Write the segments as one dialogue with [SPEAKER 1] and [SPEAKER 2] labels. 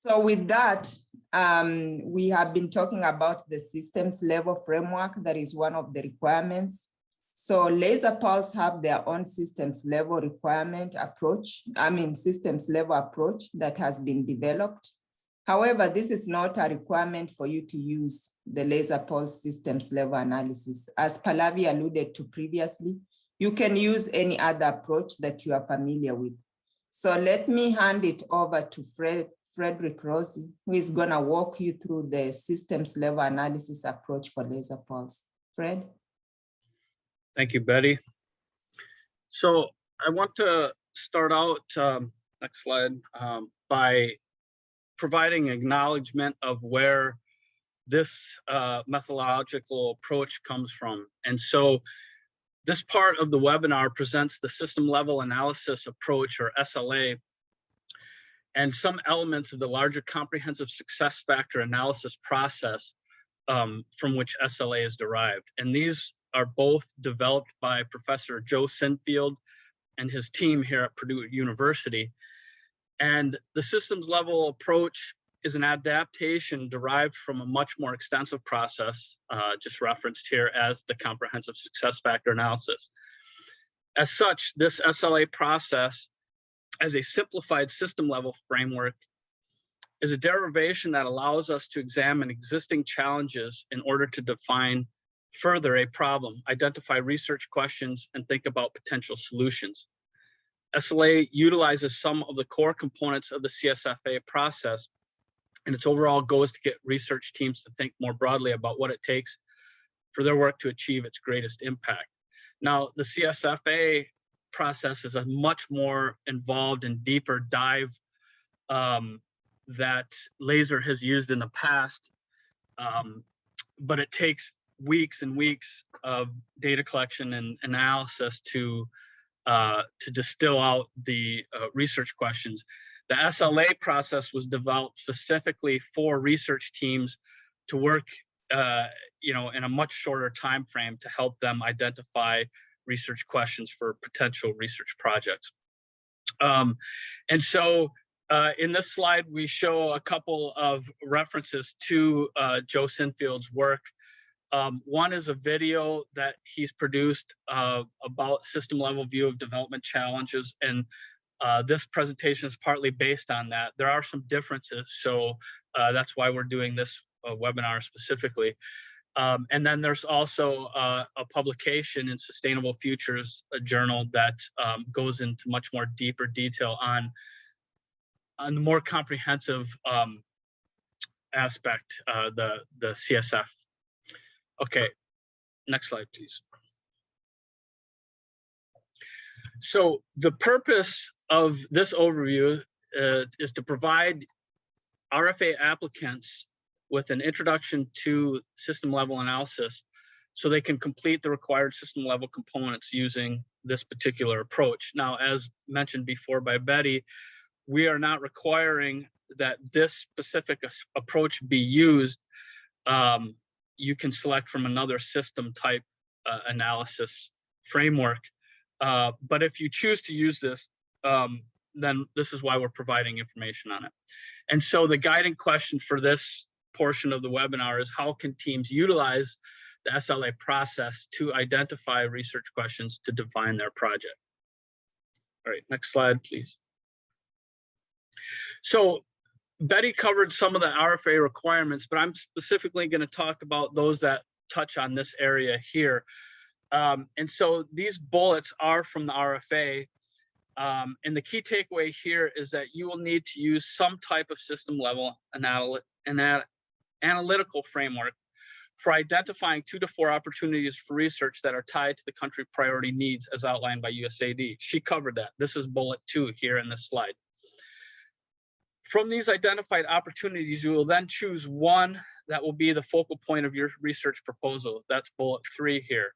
[SPEAKER 1] So with that, we have been talking about the systems level framework. That is one of the requirements. So Laser Pulse have their own systems level requirement approach, systems level approach that has been developed. However, this is not a requirement for you to use the Laser Pulse systems level analysis. As Pallavi alluded to previously, you can use any other approach that you are familiar with. So let me hand it over to Frederick Rossi, who is gonna walk you through the systems level analysis approach for Laser Pulse. Fred?
[SPEAKER 2] Thank you, Betty. So I want to start out, next slide, by providing acknowledgement of where this methodological approach comes from. And so this part of the webinar presents the system level analysis approach, or SLA, and some elements of the larger comprehensive success factor analysis process from which SLA is derived. And these are both developed by Professor Joe Sinfield and his team here at Purdue University. And the systems level approach is an adaptation derived from a much more extensive process, just referenced here as the comprehensive success factor analysis. As such, this SLA process, as a simplified system level framework, is a derivation that allows us to examine existing challenges in order to define further a problem, identify research questions, and think about potential solutions. SLA utilizes some of the core components of the CSFA process, and its overall goal is to get research teams to think more broadly about what it takes for their work to achieve its greatest impact. Now, the CSFA process is a much more involved and deeper dive that LASER has used in the past, but it takes weeks and weeks of data collection and analysis to distill out the research questions. The SLA process was developed specifically for research teams to work, in a much shorter time frame to help them identify research questions for potential research projects. And so in this slide, we show a couple of references to Joe Sinfield's work. One is a video that he's produced about system level view of development challenges, and this presentation is partly based on that. There are some differences, so that's why we're doing this webinar specifically. And then there's also a publication in Sustainable Futures, a journal that goes into much more deeper detail on the more comprehensive aspect, the CSF. Okay, next slide, please. So the purpose of this overview is to provide RFA applicants with an introduction to system level analysis so they can complete the required system level components using this particular approach. Now, as mentioned before by Betty, we are not requiring that this specific approach be used. You can select from another system type analysis framework. But if you choose to use this, then this is why we're providing information on it. And so the guiding question for this portion of the webinar is, how can teams utilize the SLA process to identify research questions to define their project? All right, next slide, please. So Betty covered some of the RFA requirements, but I'm specifically going to talk about those that touch on this area here. And so these bullets are from the RFA. And the key takeaway here is that you will need to use some type of system level analytical framework for identifying 2 to 4 opportunities for research that are tied to the country priority needs as outlined by USAID. She covered that. This is bullet 2 here in this slide. From these identified opportunities, you will then choose one that will be the focal point of your research proposal. That's bullet 3 here.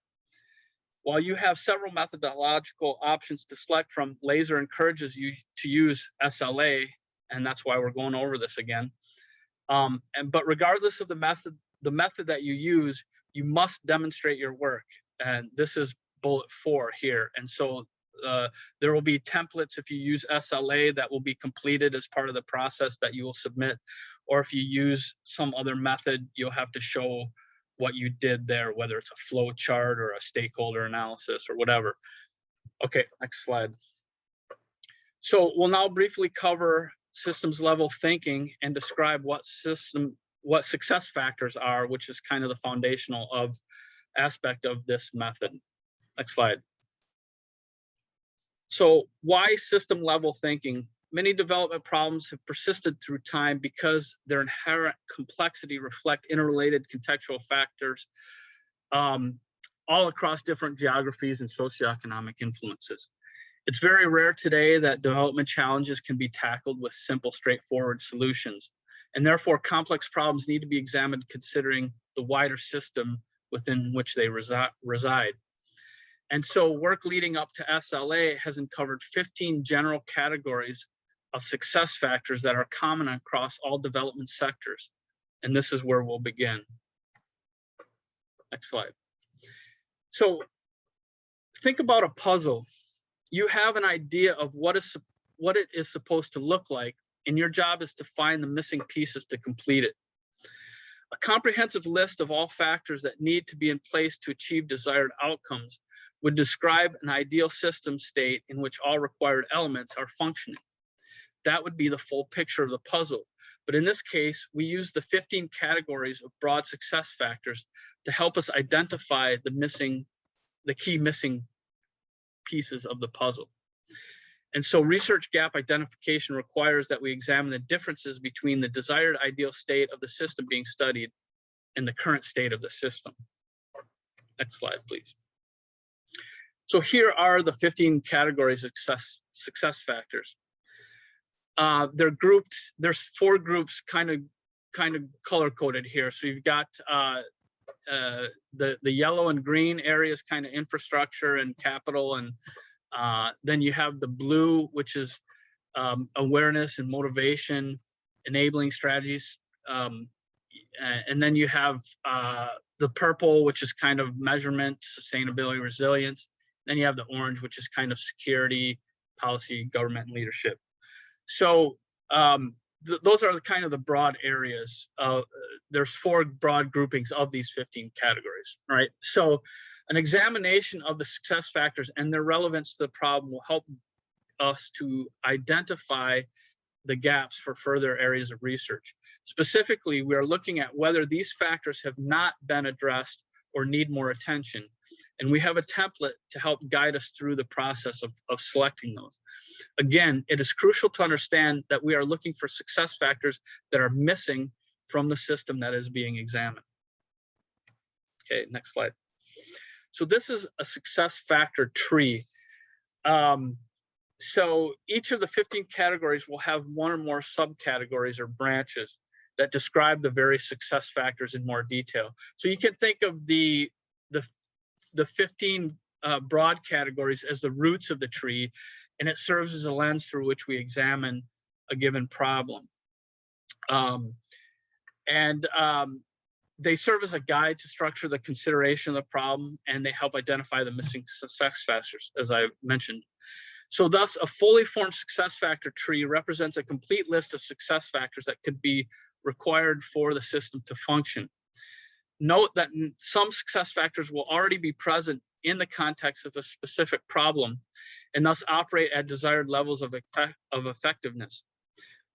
[SPEAKER 2] While you have several methodological options to select from, LASER encourages you to use SLA, and that's why we're going over this again. But regardless of the method that you use, you must demonstrate your work. And this is bullet 4 here. And so There will be templates if you use SLA that will be completed as part of the process that you will submit, or if you use some other method, you'll have to show what you did there, whether it's a flow chart or a stakeholder analysis or whatever. Okay, next slide. So we'll now briefly cover systems level thinking and describe what success factors are, which is kind of the foundational aspect of this method. Next slide. So why system level thinking? Many development problems have persisted through time because their inherent complexity reflect interrelated contextual factors all across different geographies and socioeconomic influences. It's very rare today that development challenges can be tackled with simple, straightforward solutions, and therefore complex problems need to be examined considering the wider system within which they reside. And so work leading up to SLA has uncovered 15 general categories of success factors that are common across all development sectors. And this is where we'll begin. Next slide. So think about a puzzle. You have an idea of what it is supposed to look like, and your job is to find the missing pieces to complete it. A comprehensive list of all factors that need to be in place to achieve desired outcomes would describe an ideal system state in which all required elements are functioning. That would be the full picture of the puzzle. But in this case, we use the 15 categories of broad success factors to help us identify the key missing pieces of the puzzle. And so research gap identification requires that we examine the differences between the desired ideal state of the system being studied and the current state of the system. Next slide, please. So here are the 15 categories of success factors. They're grouped, there's 4 groups kind of color coded here. So you've got the yellow and green areas, kind of infrastructure and capital, and then you have the blue, which is awareness and motivation, enabling strategies, and then you have the purple, which is kind of measurement, sustainability, resilience. Then you have the orange, which is kind of security, policy, government, and leadership. So those are kind of the broad areas. There's 4 broad groupings of these 15 categories, right? So an examination of the success factors and their relevance to the problem will help us to identify the gaps for further areas of research. Specifically, we are looking at whether these factors have not been addressed or need more attention. And we have a template to help guide us through the process of selecting those. Again, it is crucial to understand that we are looking for success factors that are missing from the system that is being examined. Okay, next slide. So this is a success factor tree. So each of the 15 categories will have 1 or more subcategories or branches that describe the various success factors in more detail. So you can think of the 15 broad categories as the roots of the tree, and it serves as a lens through which we examine a given problem. They serve as a guide to structure the consideration of the problem, and they help identify the missing success factors, as I mentioned. So thus, a fully formed success factor tree represents a complete list of success factors that could be required for the system to function. Note that some success factors will already be present in the context of a specific problem and thus operate at desired levels of effectiveness.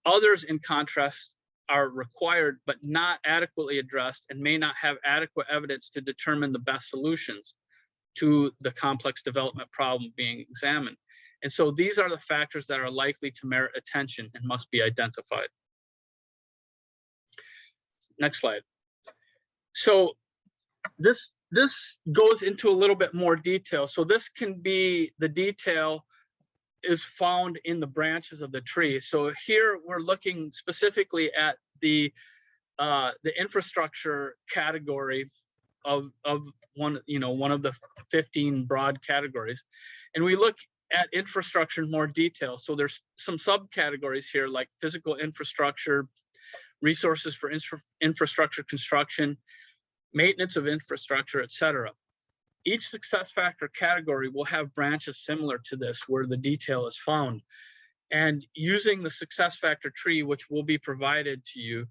[SPEAKER 2] Others, in contrast, are required but not adequately addressed and may not have adequate evidence to determine the best solutions to the complex development problem being examined. And so these are the factors that are likely to merit attention and must be identified. Next slide. So this goes into a little bit more detail. So this can be, the detail is found in the branches of the tree. So here we're looking specifically at the infrastructure category of one of the 15 broad categories, and we look at infrastructure in more detail. So there's some subcategories here like physical infrastructure, resources for infrastructure construction, maintenance of infrastructure, etc. Each success factor category will have branches similar to this where the detail is found. And using the success factor tree, which will be provided to you,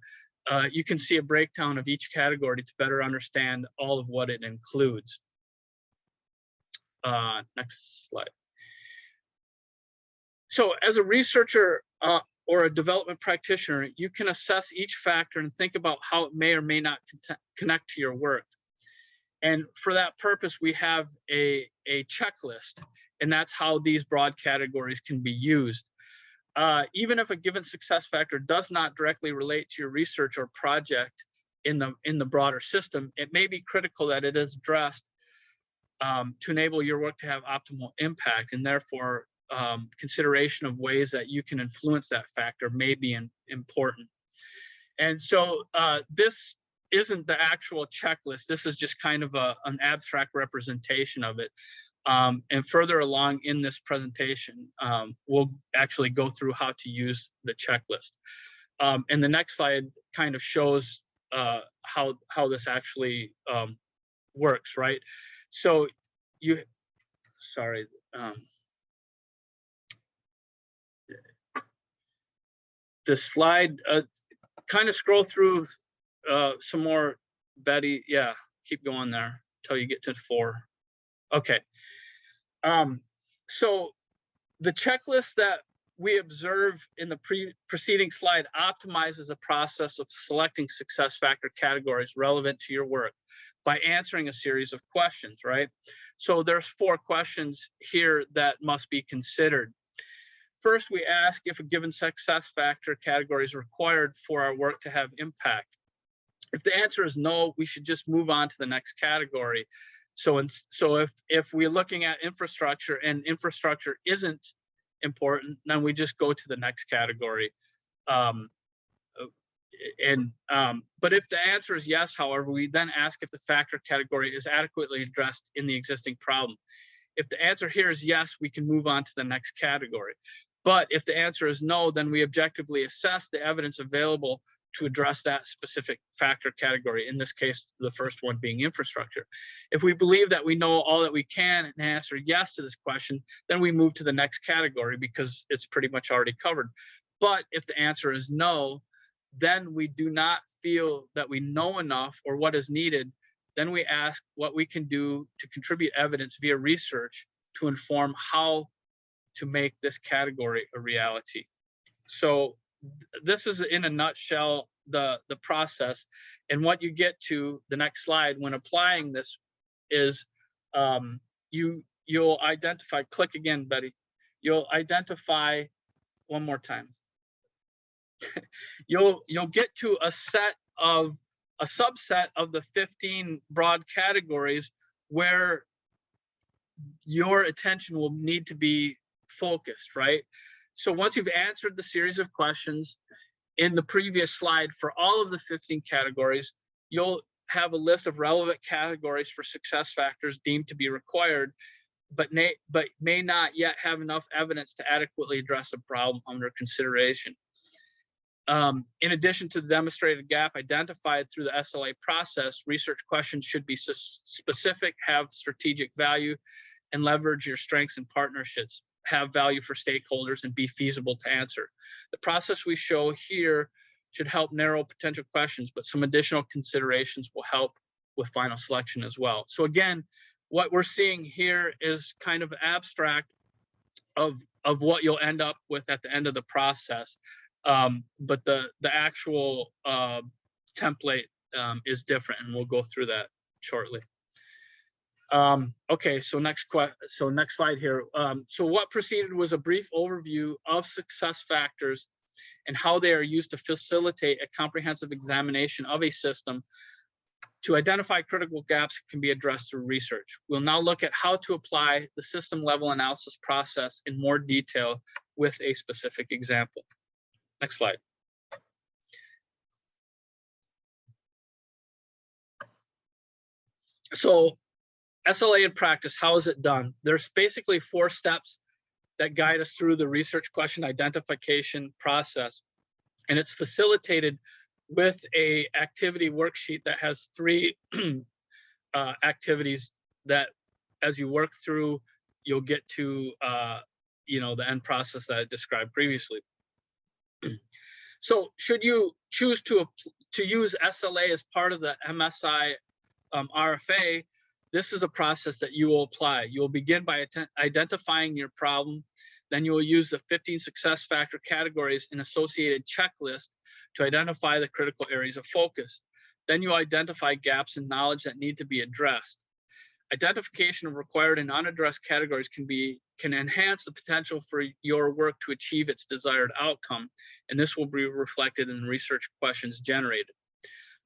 [SPEAKER 2] you can see a breakdown of each category to better understand all of what it includes. Next slide. So as a researcher or a development practitioner, you can assess each factor and think about how it may or may not connect to your work. And for that purpose, we have a checklist, and that's how these broad categories can be used. Even if a given success factor does not directly relate to your research or project in the broader system, it may be critical that it is addressed to enable your work to have optimal impact, and therefore consideration of ways that you can influence that factor may be important. And so this isn't the actual checklist. This is just kind of an abstract representation of it. And further along in this presentation, we'll actually go through how to use the checklist. And the next slide kind of shows how this actually works, right? So this slide, kind of scroll through some more, Betty. Yeah, keep going there until you get to 4. Okay. So the checklist that we observe in the preceding slide optimizes a process of selecting success factor categories relevant to your work by answering a series of questions, right? So there's 4 questions here that must be considered. First, we ask if a given success factor category is required for our work to have impact. If the answer is no, we should just move on to the next category. So if we're looking at infrastructure and infrastructure isn't important, then we just go to the next category. But if the answer is yes, however, we then ask if the factor category is adequately addressed in the existing problem. If the answer here is yes, we can move on to the next category. But if the answer is no, then we objectively assess the evidence available to address that specific factor category, in this case, the first one being infrastructure. If we believe that we know all that we can and answer yes to this question, then we move to the next category because it's pretty much already covered. But if the answer is no, then we do not feel that we know enough or what is needed, then we ask what we can do to contribute evidence via research to inform how to make this category a reality. So this is, in a nutshell, the process. And what you get to the next slide when applying this is you'll identify, click again, Betty. You'll identify one more time. You'll get to a subset of the 15 broad categories where your attention will need to be focused, right? So once you've answered the series of questions in the previous slide for all of the 15 categories, you'll have a list of relevant categories for success factors deemed to be required, but may not yet have enough evidence to adequately address a problem under consideration. In addition to the demonstrated gap identified through the SLA process, research questions should be specific, have strategic value, and leverage your strengths and partnerships, have value for stakeholders, and be feasible to answer. The process we show here should help narrow potential questions, but some additional considerations will help with final selection as well. So again, what we're seeing here is kind of abstract of what you'll end up with at the end of the process. But the actual template is different, and we'll go through that shortly. Okay, so next slide here. So what preceded was a brief overview of success factors and how they are used to facilitate a comprehensive examination of a system to identify critical gaps that can be addressed through research. We'll now look at how to apply the system level analysis process in more detail with a specific example. Next slide. So SLA in practice, how is it done? There's basically 4 steps that guide us through the research question identification process. And it's facilitated with a activity worksheet that has 3 activities that as you work through, you'll get to the end process that I described previously. So should you choose to use SLA as part of the MSI RFA, this is a process that you will apply. You will begin by identifying your problem. Then you will use the 15 success factor categories and associated checklist to identify the critical areas of focus. Then you identify gaps in knowledge that need to be addressed. Identification of required and unaddressed categories can enhance the potential for your work to achieve its desired outcome, and this will be reflected in research questions generated.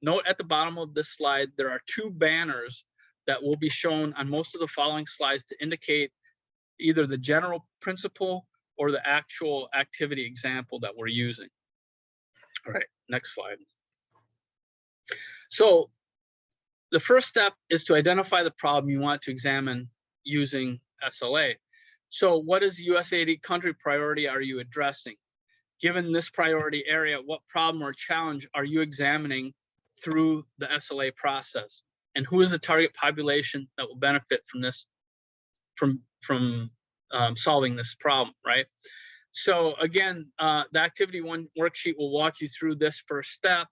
[SPEAKER 2] Note at the bottom of this slide, there are 2 banners that will be shown on most of the following slides to indicate either the general principle or the actual activity example that we're using. All right, next slide. So the first step is to identify the problem you want to examine using SLA. So what is USAID country priority are you addressing? Given this priority area, what problem or challenge are you examining through the SLA process? And who is the target population that will benefit from this, from solving this problem, right? So again, the activity 1 worksheet will walk you through this first step.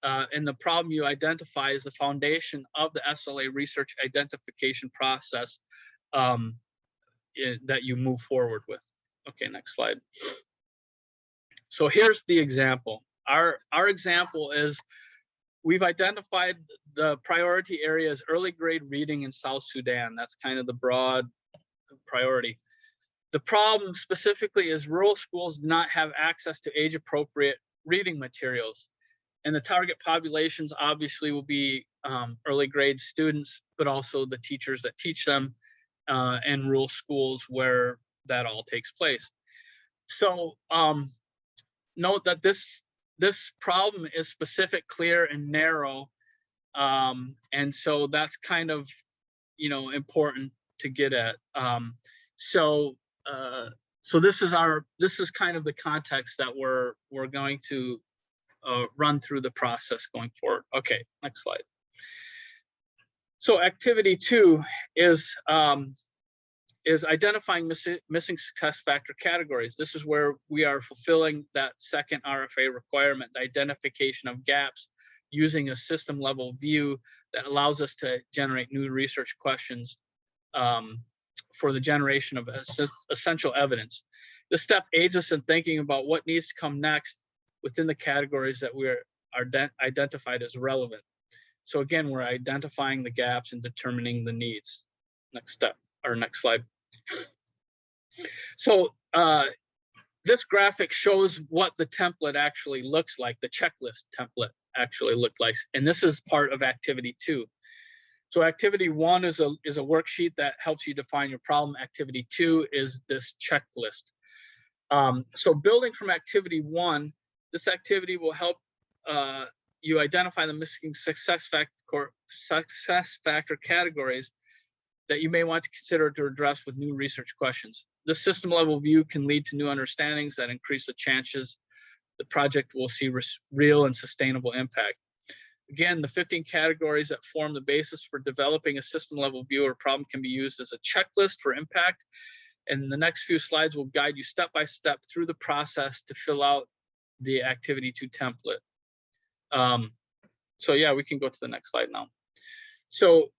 [SPEAKER 2] And the problem you identify is the foundation of the SLA research identification process that you move forward with. Okay, next slide. So here's the example. Our example is we've identified the priority areas early grade reading in South Sudan. That's kind of the broad priority. The problem specifically is rural schools do not have access to age appropriate reading materials. And the target populations obviously will be early grade students, but also the teachers that teach them and rural schools where that all takes place. So note that this problem is specific, clear, and narrow. And so that's kind of, important to get at. So this is kind of the context that we're going to run through the process going forward. Okay, next slide. So activity 2 is identifying missing success factor categories. This is where we are fulfilling that second RFA requirement, the identification of gaps using a system level view that allows us to generate new research questions for the generation of essential evidence. This step aids us in thinking about what needs to come next within the categories that we are identified as relevant. So again, we're identifying the gaps and determining the needs. Next step, or next slide. So this graphic shows what the template actually looks like, the checklist template actually looked like, and this is part of activity 2. So activity 1 is a worksheet that helps you define your problem. Activity 2 is this checklist. So building from activity 1, this activity will help you identify the missing success factor categories that you may want to consider to address with new research questions. This system level view can lead to new understandings that increase the chances the project will see real and sustainable impact. Again, the 15 categories that form the basis for developing a system level view or problem can be used as a checklist for impact. And the next few slides will guide you step by step through the process to fill out the activity 2 template. So yeah, we can go to the next slide now. So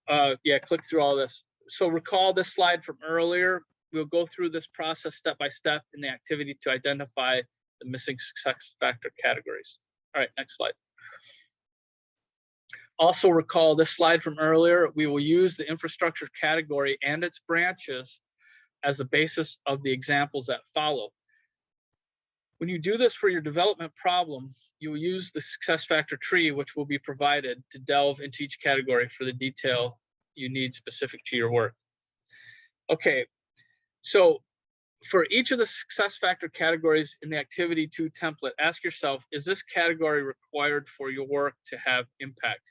[SPEAKER 2] yeah, click through all this. So recall this slide from earlier. We'll go through this process step by step in the activity to identify the missing success factor categories. All right, next slide. Also recall this slide from earlier. We will use the infrastructure category and its branches as the basis of the examples that follow. When you do this for your development problem, you will use the success factor tree, which will be provided to delve into each category for the detail you need specific to your work. Okay, so for each of the success factor categories in the activity 2 template, ask yourself, is this category required for your work to have impact?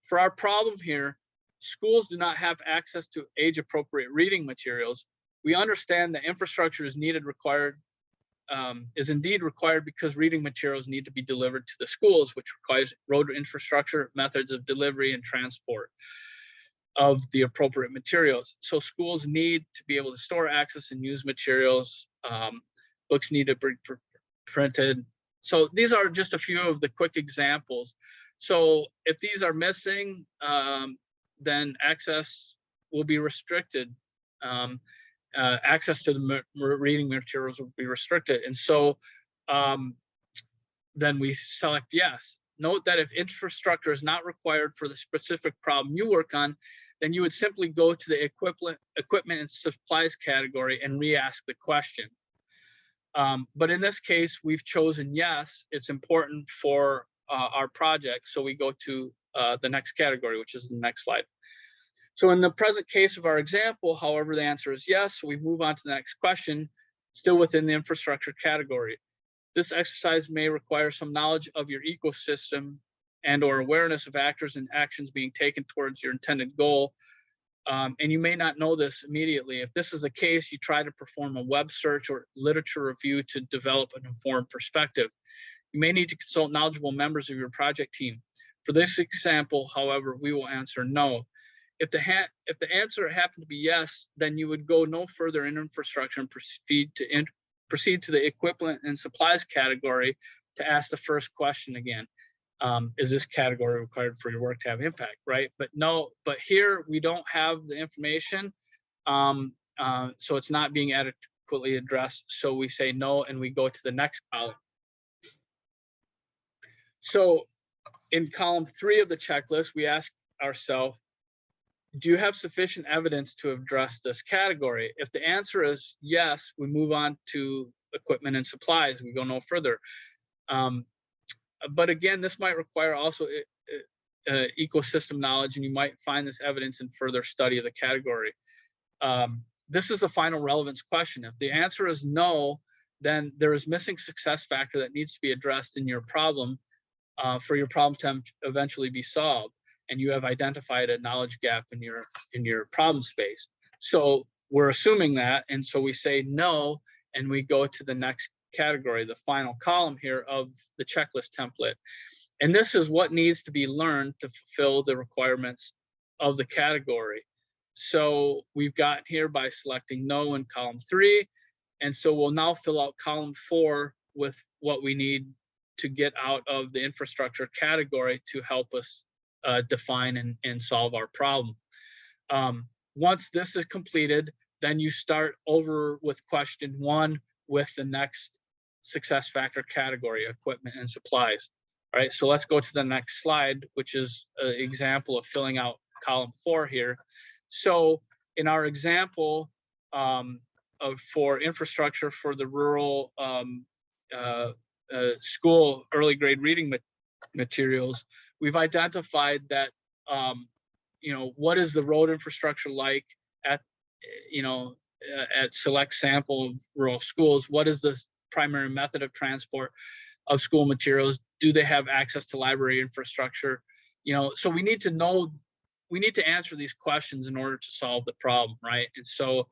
[SPEAKER 2] For our problem here, schools do not have access to age-appropriate reading materials. We understand that infrastructure is indeed required because reading materials need to be delivered to the schools, which requires road infrastructure, methods of delivery, and transport. of the appropriate materials. So schools need to be able to store, access, and use materials. Books need to be printed. So these are just a few of the quick examples. So if these are missing, then access will be restricted. Access to the reading materials will be restricted. And so then we select yes. Note that if infrastructure is not required for the specific problem you work on, then you would simply go to the equipment and supplies category and re-ask the question. But in this case, we've chosen yes, it's important for our project. So we go to the next category, which is the next slide. So in the present case of our example, however, the answer is yes. So we move on to the next question, still within the infrastructure category. This exercise may require some knowledge of your ecosystem and or awareness of actors and actions being taken towards your intended goal. And you may not know this immediately. If this is the case, you try to perform a web search or literature review to develop an informed perspective. You may need to consult knowledgeable members of your project team. For this example, however, we will answer no. If the answer happened to be yes, then you would go no further in infrastructure and proceed to the equipment and supplies category to ask the first question again. Is this category required for your work to have impact, right? But no, but here we don't have the information, so it's not being adequately addressed. So we say no, and we go to the next column. So in column 3 of the checklist, we ask ourselves, do you have sufficient evidence to address this category? If the answer is yes, we move on to equipment and supplies. We go no further. But again, this might require also ecosystem knowledge, and you might find this evidence in further study of the category. This is the final relevance question. If the answer is no, then there is missing success factor that needs to be addressed in your problem for your problem to eventually be solved. And you have identified a knowledge gap in your problem space. So we're assuming that, and so we say no, and we go to the next category, the final column here of the checklist template. And this is what needs to be learned to fulfill the requirements of the category. So we've got here by selecting no in column 3. And so we'll now fill out column 4 with what we need to get out of the infrastructure category to help us define and solve our problem. Once this is completed, then you start over with question 1 with the next success factor category, equipment and supplies. All right, so let's go to the next slide, which is an example of filling out column 4 here. So in our example for infrastructure for the rural school early grade reading materials, we've identified that, what is the road infrastructure like at select sample of rural schools? What is the primary method of transport of school materials? Do they have access to library infrastructure? So we need to answer these questions in order to solve the problem, right? And so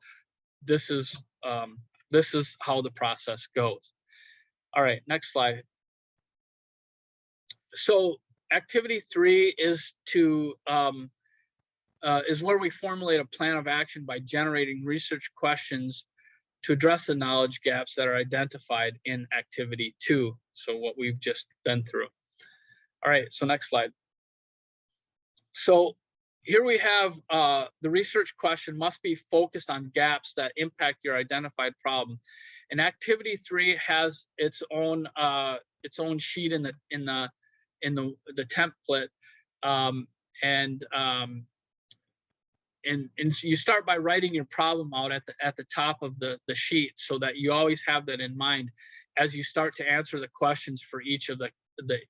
[SPEAKER 2] this is how the process goes. All right, next slide. So activity 3 is where we formulate a plan of action by generating research questions to address the knowledge gaps that are identified in activity 2. So what we've just been through. All right, so next slide. So here we have the research question must be focused on gaps that impact your identified problem. And activity 3 has its own sheet in the template, and so you start by writing your problem out at the top of the sheet, so that you always have that in mind as you start to answer the questions for each of the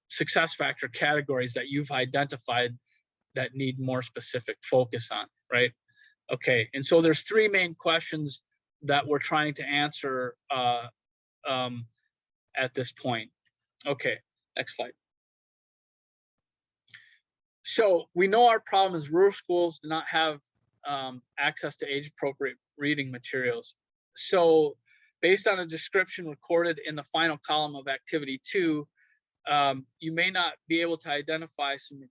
[SPEAKER 2] success factor categories that you've identified that need more specific focus on, right? Okay, and so there's 3 main questions that we're trying to answer at this point. Okay, next slide. So we know our problem is rural schools do not have access to age-appropriate reading materials. So based on a description recorded in the final column of activity 2, you may not be able to identify some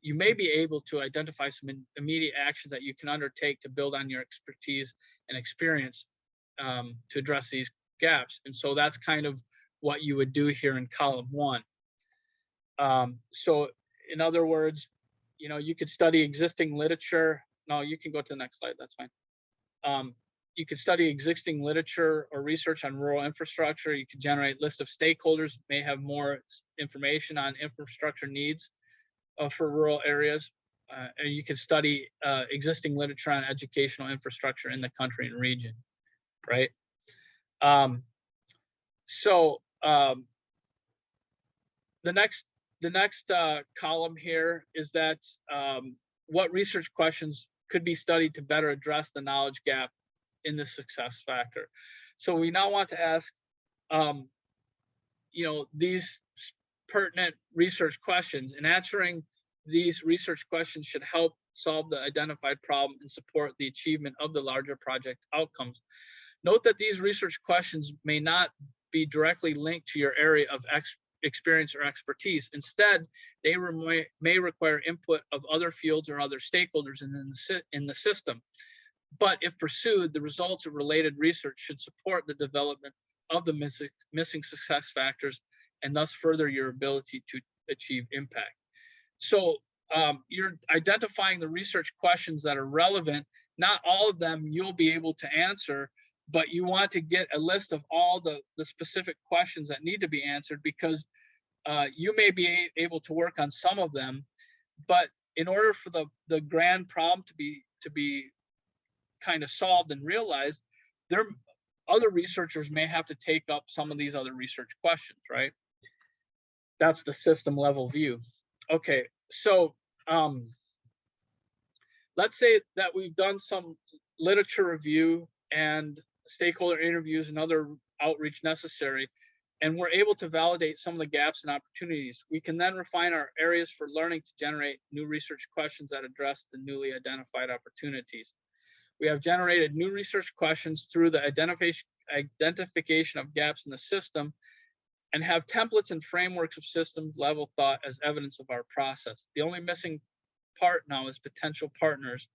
[SPEAKER 2] you may be able to identify some immediate actions that you can undertake to build on your expertise and experience to address these gaps. And so that's kind of what you would do here in column 1. So in other words, you know, you could study existing literature. No, you can go to the next slide. That's fine. You could study existing literature or research on rural infrastructure. You could generate list of stakeholders, may have more information on infrastructure needs for rural areas. And you could study existing literature on educational infrastructure in the country and region, right? The next column here is that what research questions could be studied to better address the knowledge gap in the success factor. So we now want to ask, you know, these pertinent research questions, and answering these research questions should help solve the identified problem and support the achievement of the larger project outcomes. Note that these research questions may not be directly linked to your area of experience or expertise. Instead, they may require input of other fields or other stakeholders in the system. But if pursued, the results of related research should support the development of the missing success factors and thus further your ability to achieve impact. So you're identifying the research questions that are relevant. Not all of them you'll be able to answer, but you want to get a list of all the specific questions that need to be answered, because you may be able to work on some of them, but in order for the grand problem to be kind of solved and realized, other researchers may have to take up some of these other research questions, right? That's the system level view. Okay, so let's say that we've done some literature review and stakeholder interviews and other outreach necessary, and we're able to validate some of the gaps and opportunities. We can then refine our areas for learning to generate new research questions that address the newly identified opportunities. We have generated new research questions through the identification of gaps in the system, and have templates and frameworks of systems level thought as evidence of our process. The only missing part now is potential partners,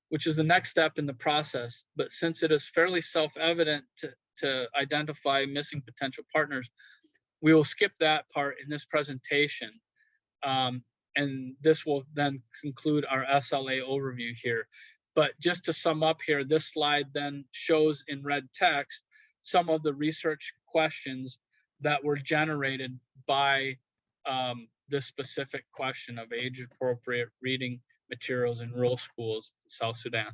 [SPEAKER 2] which is the next step in the process. But since it is fairly self-evident to identify missing potential partners, we will skip that part in this presentation. And this will then conclude our SLA overview here. But just to sum up here, this slide then shows in red text some of the research questions that were generated by this specific question of age-appropriate reading materials in rural schools in South Sudan.